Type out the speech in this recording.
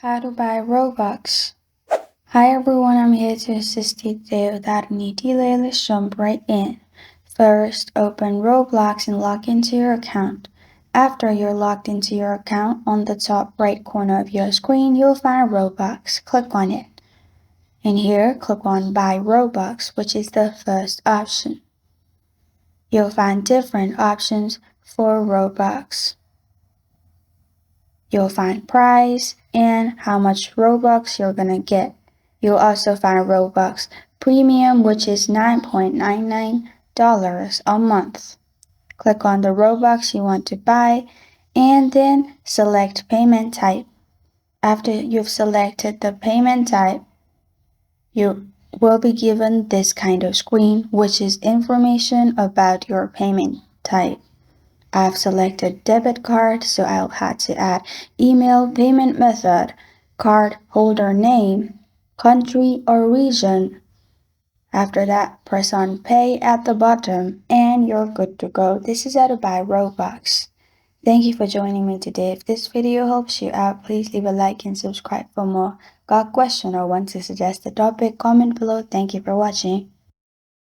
How to buy Robux. Hi everyone, I'm here to assist you today. Without any delay, let's jump right in. First, open Roblox and log into your account. After you're logged into your account, on the top right corner of your screen, you'll find Robux. Click on it. And here, click on Buy Robux, which is the first option. You'll find different options for Robux. You'll find price and how much Robux you're gonna get. You'll also find Robux Premium, which is $9.99 a month. Click on the Robux you want to buy and then select payment type. After you've selected the payment type, you will be given this kind of screen, which is information about your payment type. I've selected debit card, so I'll have to add email, payment method, card holder name, country or region. After that, press on pay at the bottom and you're good to go. This is how to buy Robux. Thank you for joining me today. If this video helps you out, please leave a like and subscribe for more. Got a question or want to suggest a topic? Comment below. Thank you for watching.